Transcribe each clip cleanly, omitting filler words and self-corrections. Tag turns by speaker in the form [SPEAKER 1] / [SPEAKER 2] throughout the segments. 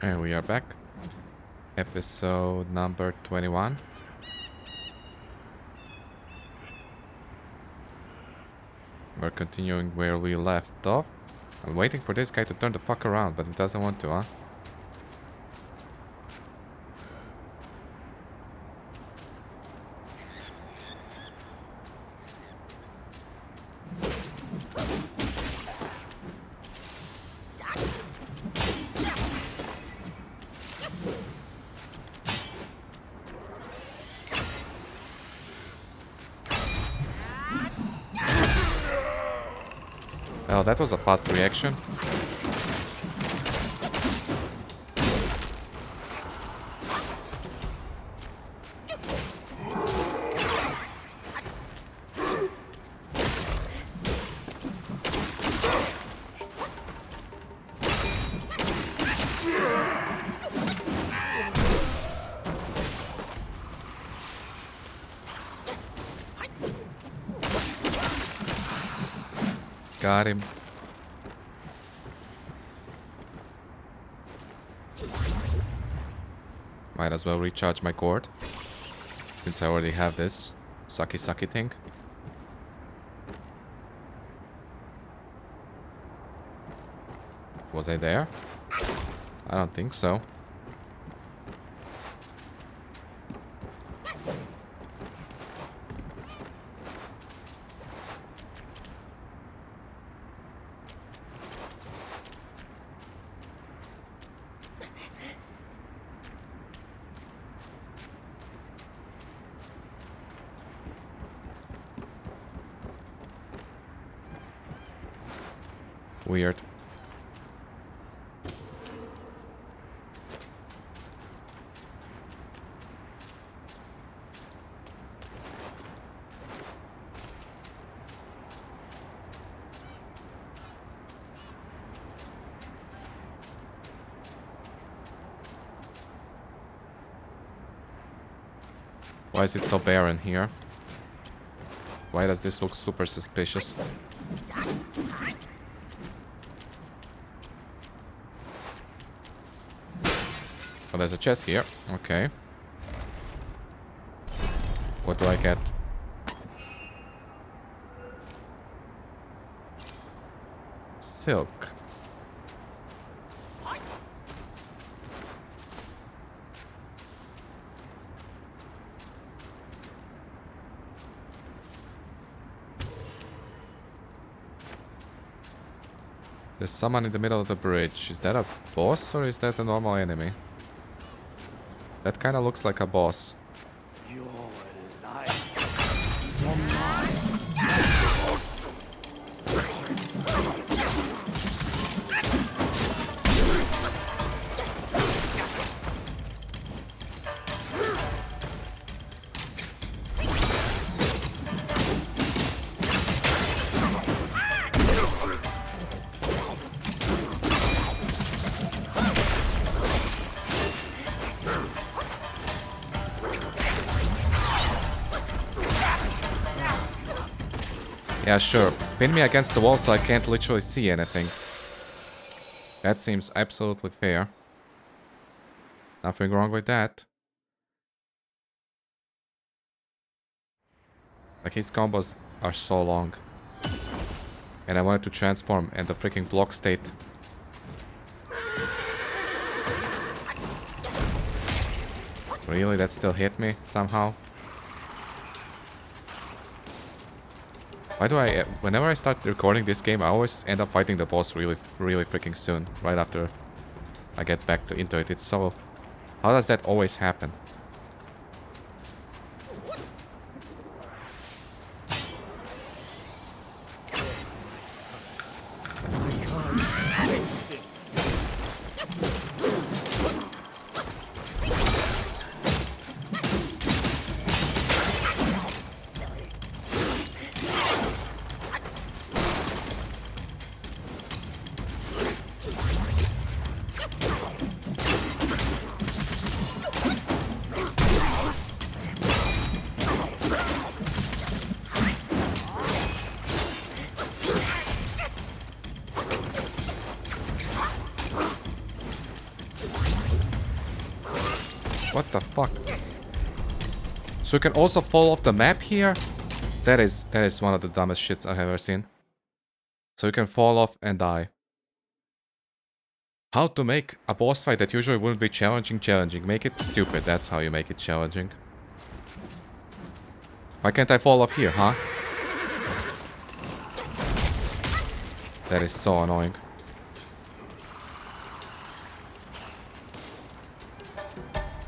[SPEAKER 1] And we are back. Episode number 21. We're continuing where we left off. I'm waiting for this guy to turn the fuck around, but he doesn't want to, huh? Oh, that was a fast reaction. Got him. Might as well recharge my gourd, since I already have this sucky thing. Was I there? I don't think so. Weird. Why is it so barren here? Why does this look super suspicious? Oh, there's a chest here. Okay. What do I get? Silk. There's someone in the middle of the bridge. Is that a boss or is that a normal enemy? That kind of looks like a boss.
[SPEAKER 2] Your
[SPEAKER 1] Yeah, sure. Pin me against the wall so I can't literally see anything. That seems absolutely fair. Nothing wrong with that. Like, his combos are so long. And I wanted to transform and the freaking block state. Really? That still hit me somehow? Why do I... Whenever I start recording this game, I always end up fighting the boss really freaking soon. Right after I get back into it. It's so... How does that always happen? What the fuck? So you can also fall off the map here? That is one of the dumbest shits I've ever seen. So you can fall off and die. How to make a boss fight that usually wouldn't be challenging. Make it stupid, that's how you make it challenging. Why can't I fall off here, huh? That is so annoying.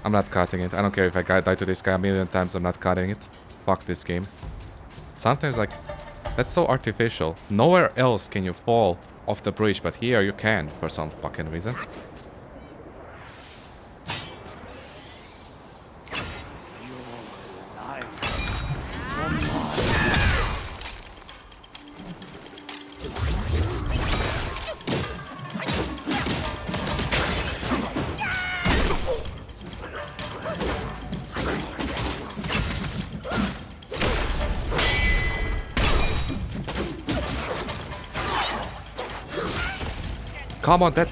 [SPEAKER 1] I'm not cutting it. I don't care if I die to this guy a million times, I'm not cutting it. Fuck this game. Sometimes, like, that's so artificial. Nowhere else can you fall off the bridge, but here you can for some fucking reason. Come on, that...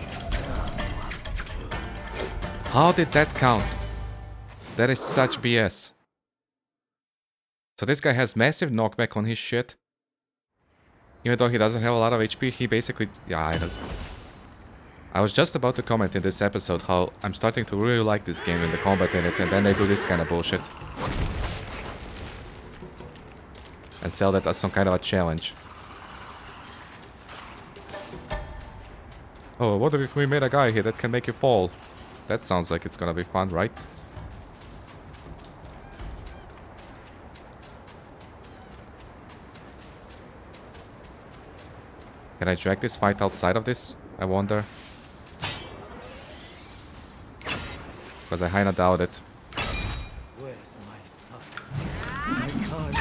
[SPEAKER 1] How did that count? That is such BS. So this guy has massive knockback on his shit. Even though he doesn't have a lot of HP, he basically... Yeah, I was just about to comment in this episode how I'm starting to really like this game and the combat in it, and then they do this kind of bullshit. And sell that as some kind of a challenge. Oh, what if we made a guy here that can make you fall? That sounds like it's gonna be fun, right? Can I drag this fight outside of this? I wonder. Because I kinda doubt it.
[SPEAKER 2] Where's my son? I can't.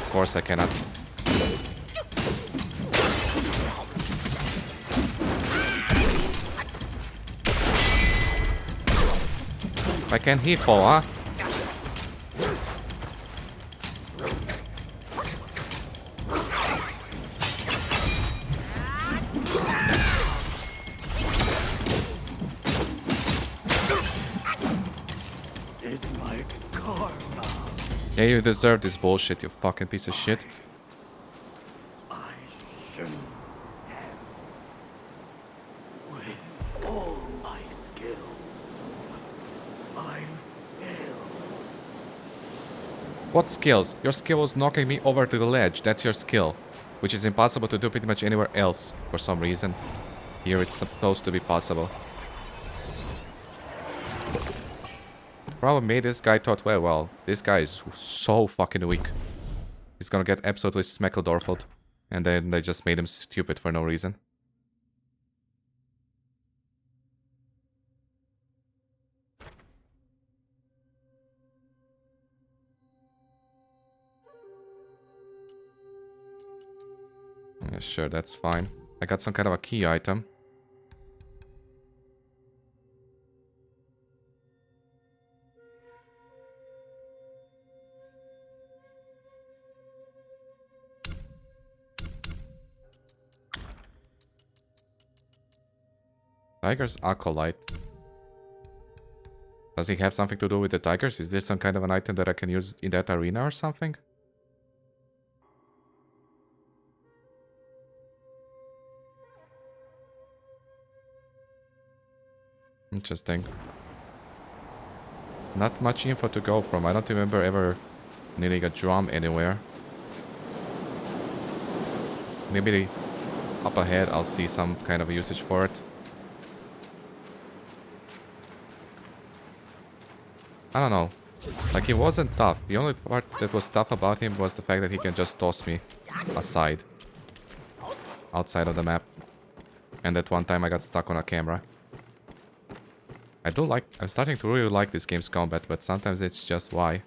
[SPEAKER 1] Of course I cannot. Why can't he fall, huh?
[SPEAKER 2] It's my karma.
[SPEAKER 1] Yeah, you deserve this bullshit, you fucking piece of shit.
[SPEAKER 2] I shouldn't have. With all my skills, I failed.
[SPEAKER 1] What skills? Your skill was knocking me over to the ledge. That's your skill. Which is impossible to do pretty much anywhere else for some reason. Here it's supposed to be possible. Probably this guy thought, well, this guy is so fucking weak. He's gonna get absolutely smeckledorfled. And then they just made him stupid for no reason. Yeah, sure, that's fine. I got some kind of a key item. Tiger's Acolyte. Does he have something to do with the tigers? Is this some kind of an item that I can use in that arena or something? Interesting. Not much info to go from. I don't remember ever needing a drum anywhere. Maybe up ahead I'll see some kind of usage for it. I don't know. Like, he wasn't tough. The only part that was tough about him was the fact that he can just toss me aside. Outside of the map. And that one time I got stuck on a camera. I'm starting to really like this game's combat, but sometimes it's just why.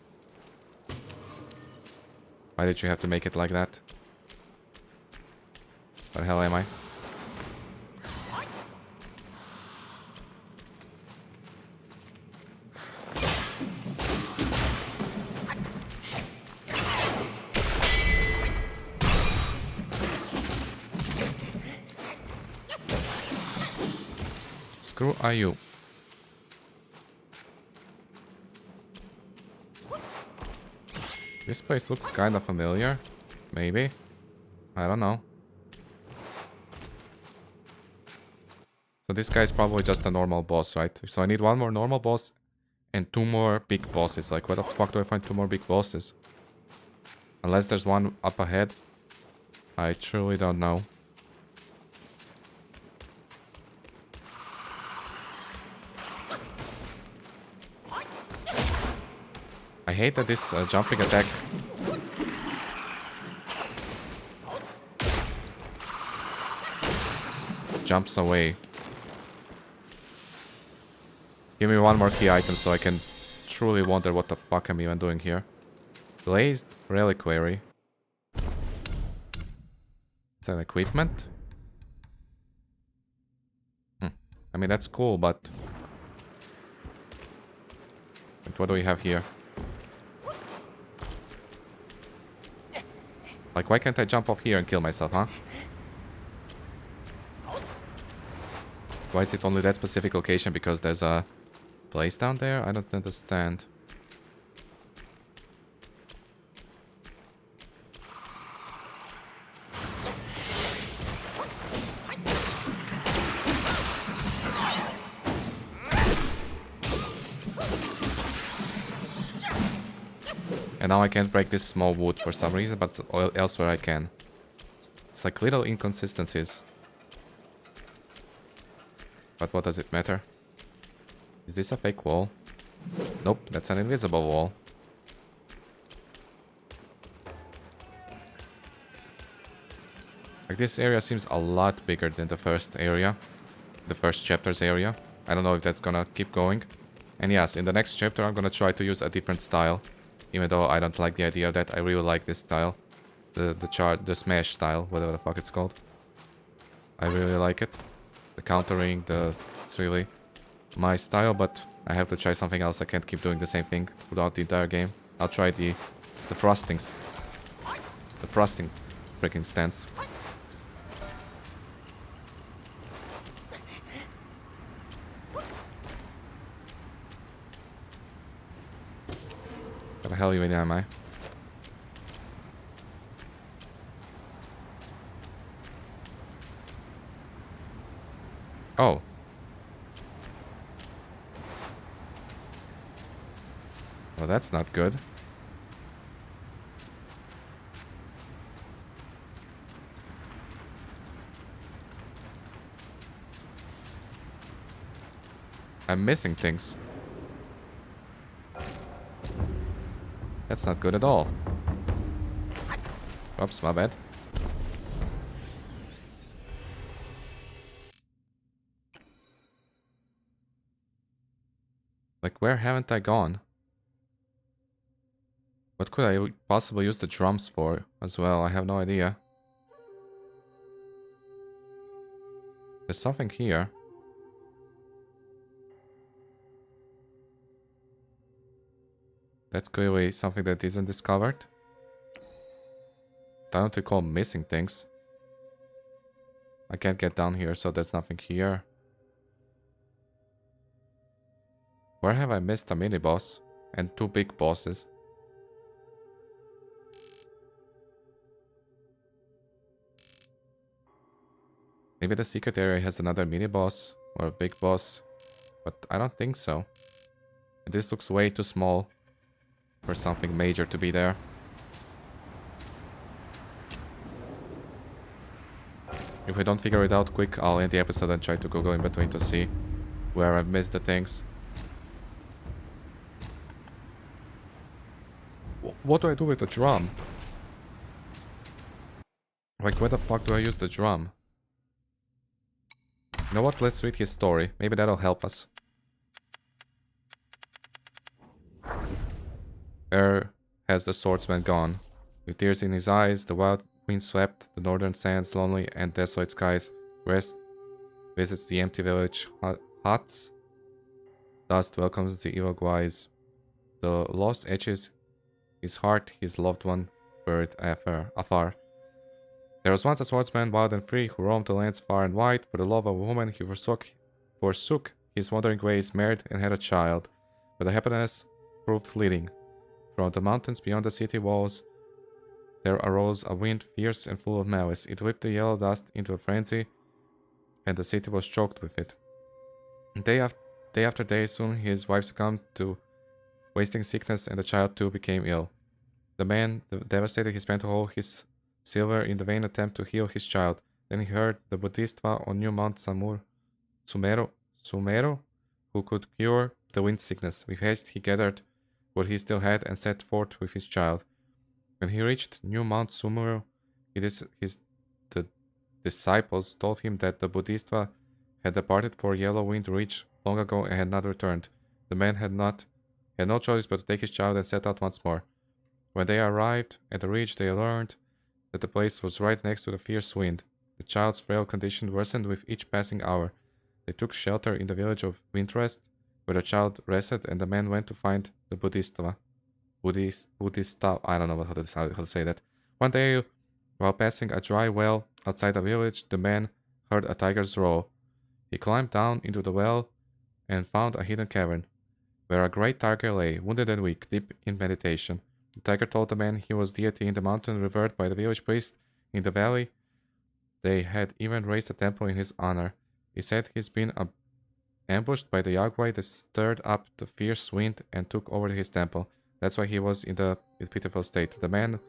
[SPEAKER 1] Why did you have to make it like that? What the hell am I? screw are you? This place looks kind of familiar. Maybe. I don't know. So this guy is probably just a normal boss, right? So I need one more normal boss and two more big bosses. Like, where the fuck do I find two more big bosses? Unless there's one up ahead. I truly don't know. I hate that this jumping attack jumps away. Give me one more key item so I can truly wonder what the fuck I'm even doing here. Glazed Reliquary. It's an equipment? I mean, that's cool, but... Wait, what do we have here? Like, why can't I jump off here and kill myself, huh? Why is it only that specific location? Because there's a place down there? I don't understand. And now I can't break this small wood for some reason, but elsewhere I can. It's like little inconsistencies. But what does it matter? Is this a fake wall? Nope, that's an invisible wall. Like, this area seems a lot bigger than the first area. The first chapter's area. I don't know if that's gonna keep going. And yes, in the next chapter I'm gonna try to use a different style. Even though I don't like the idea of that, I really like this style. The smash style, whatever the fuck it's called. I really like it. The countering, it's really my style, but I have to try something else. I can't keep doing the same thing throughout the entire game. I'll try the frostings. The frosting freaking stance. Where the hell even am I? Oh. Well, that's not good. I'm missing things. That's not good at all. Oops, my bad. Like, where haven't I gone? What could I possibly use the drums for as well? I have no idea. There's something here. That's clearly something that isn't discovered. I don't recall missing things. I can't get down here, so there's nothing here. Where have I missed a mini-boss? And two big bosses? Maybe the secret area has another mini-boss or a big boss. But I don't think so. This looks way too small for something major to be there. If we don't figure it out quick, I'll end the episode and try to Google in between to see where I've missed the things. What do I do with the drum? Like, where the fuck do I use the drum? You know what? Let's read his story. Maybe that'll help us. Where has the swordsman gone? With tears in his eyes, the wild wind swept the northern sands, lonely and desolate skies. Rest visits the empty village huts. Dust welcomes the evil guise. The lost edges his heart, his loved one, buried afar. There was once a swordsman, wild and free, who roamed the lands far and wide. For the love of a woman, he forsook forsook his wandering ways, married and had a child. But the happiness proved fleeting. From the mountains beyond the city walls, there arose a wind fierce and full of malice. It whipped the yellow dust into a frenzy, and the city was choked with it. Day after day, soon his wife succumbed to wasting sickness, and the child too became ill. The man, devastated, he spent all his silver in the vain attempt to heal his child. Then he heard the Bodhisattva on New Mount Sumero, who could cure the wind sickness. With haste he gathered what he still had and set forth with his child. When he reached New Mount Sumero, the disciples told him that the Bodhisattva had departed for Yellow Wind Ridge long ago and had not returned. The man had no choice but to take his child and set out once more. When they arrived at the ridge, they learned that the place was right next to the fierce wind. The child's frail condition worsened with each passing hour. They took shelter in the village of Windrest, where the child rested, and the man went to find the Bodhisattva. I don't know how to say that. One day, while passing a dry well outside the village, the man heard a tiger's roar. He climbed down into the well and found a hidden cavern, where a great tiger lay, wounded and weak, deep in meditation. The tiger told the man he was deity in the mountain, revered by the village priest in the valley. They had even raised a temple in his honor. He said he's been ambushed by the Yagwai that stirred up the fierce wind and took over his temple. That's why he was in the pitiful state. The man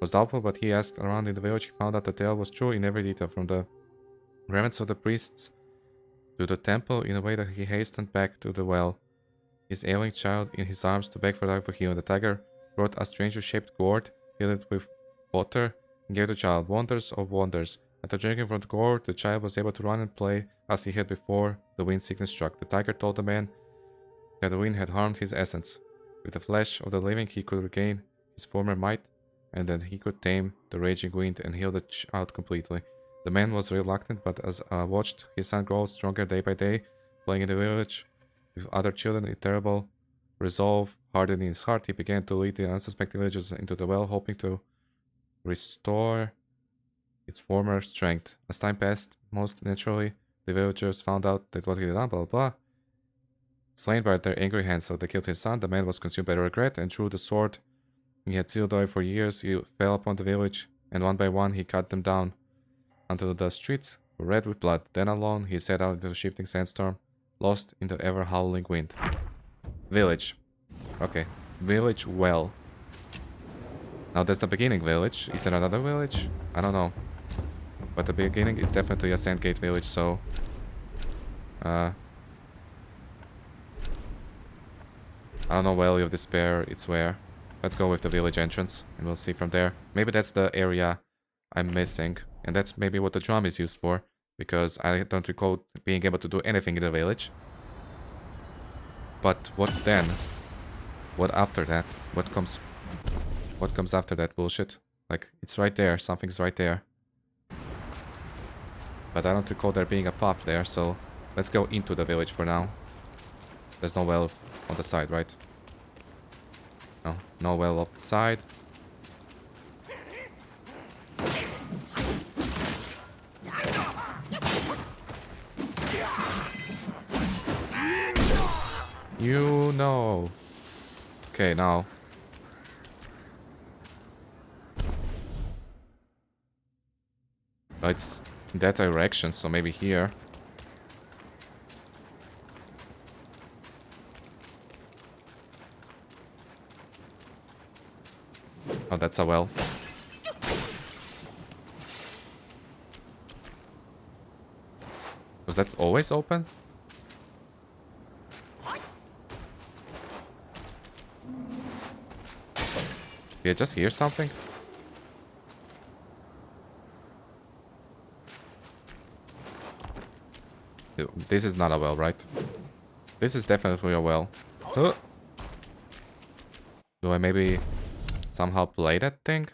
[SPEAKER 1] was doubtful, but he asked around in the village. He found out the tale was true in every detail, from the reverence of the priests to the temple, in a way that he hastened back to the well, his ailing child in his arms, to beg for life for healing. The tiger brought a strangely shaped gourd, filled it with water, and gave the child. Wonders of wonders. After drinking from the gourd, the child was able to run and play as he had before the wind sickness struck. The tiger told the man that the wind had harmed his essence. With the flesh of the living, he could regain his former might, and that he could tame the raging wind and heal the child completely. The man was reluctant, but as watched his son grow stronger day by day, playing in the village with other children, a terrible resolve hardened in his heart. He began to lead the unsuspecting villagers into the well, hoping to restore its former strength. As time passed, most naturally, the villagers found out that what he had done, blah, blah, blah. Slain by their angry hands, so they killed his son. The man was consumed by regret and drew the sword he had sealed away for years. He fell upon the village, and one by one he cut them down until the streets were red with blood. Then alone he set out into the shifting sandstorm, lost in the ever-howling wind. Village. Okay. Village well. Now that's the beginning village. Is there another village? I don't know. But the beginning is definitely a Sandgate Village, so... I don't know, Valley of Despair, it's where. Let's go with the village entrance, and we'll see from there. Maybe that's the area I'm missing, and that's maybe what the drum is used for, because I don't recall being able to do anything in the village. But what then? What after that? What comes after that bullshit? Like, it's right there, something's right there. But I don't recall there being a path there, so let's go into the village for now. There's no well on the side, right? No, no well off the side. You know. Okay, now. It's in that direction, so maybe here. Oh, that's a well. Was that always open? Did I just hear something? This is not a well, right? This is definitely a well. Huh. Do I maybe somehow play that thing?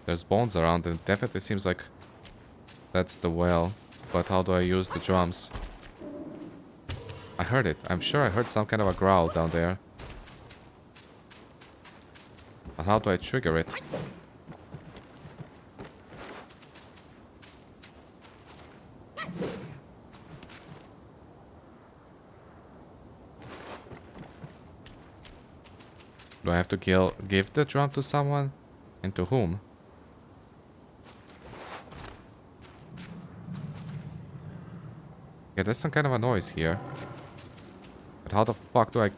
[SPEAKER 1] There's bones around, and it definitely seems like that's the well. But how do I use the drums? I heard it. I'm sure I heard some kind of a growl down there. But how do I trigger it? Do I have to give the drum to someone? And to whom? Yeah, there's some kind of a noise here. But how the fuck do I...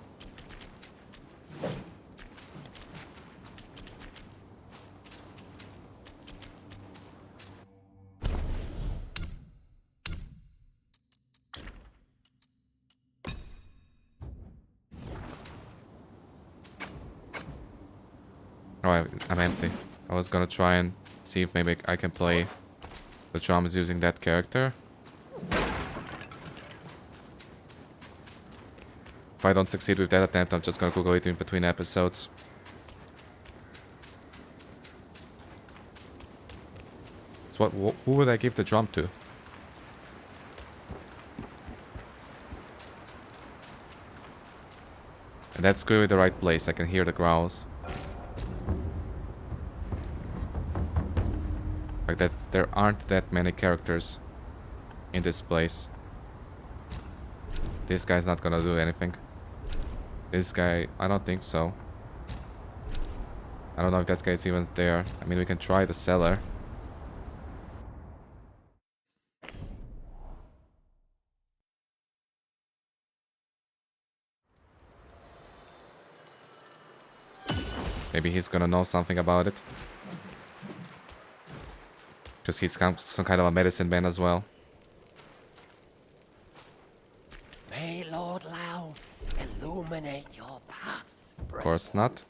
[SPEAKER 1] Oh, I'm empty. I was gonna try and see if maybe I can play the drums using that character. If I don't succeed with that attempt, I'm just gonna Google it in between episodes. So who would I give the drum to? And that's clearly the right place. I can hear the growls. Like that, there aren't that many characters in this place. This guy's not gonna do anything. This guy, I don't think so. I don't know if that guy's even there. I mean, we can try the cellar. Maybe he's gonna know something about it. Because he's some kind of a medicine man as well.
[SPEAKER 2] May Lord Lao illuminate your path.
[SPEAKER 1] Of course not.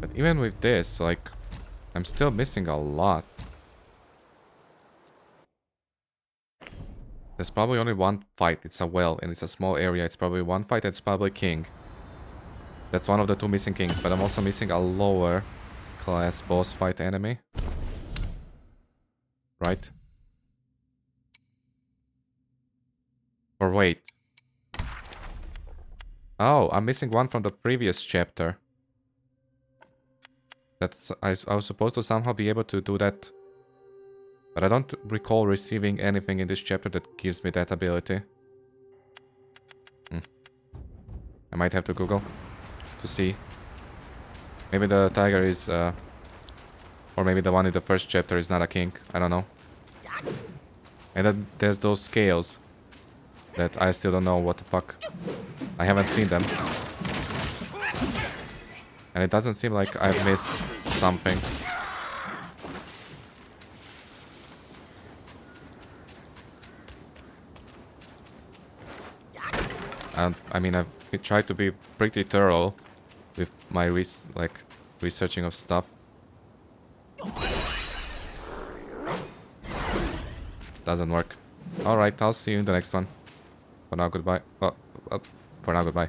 [SPEAKER 1] But even with this, like, I'm still missing a lot. There's probably only one fight. It's a well, and it's a small area. It's probably one fight, and it's probably king. That's one of the two missing kings, but I'm also missing a lower class boss fight enemy. Right? Or wait. Oh, I'm missing one from the previous chapter. That's I was supposed to somehow be able to do that. But I don't recall receiving anything in this chapter that gives me that ability. I might have to Google to see. Maybe the tiger is, or maybe the one in the first chapter is not a king. I don't know. And then there's those scales that I still don't know what the fuck. I haven't seen them. And it doesn't seem like I've missed something. I mean, I've tried to be pretty thorough with my researching of stuff. Doesn't work. Alright, I'll see you in the next one. For now, goodbye. For now, goodbye.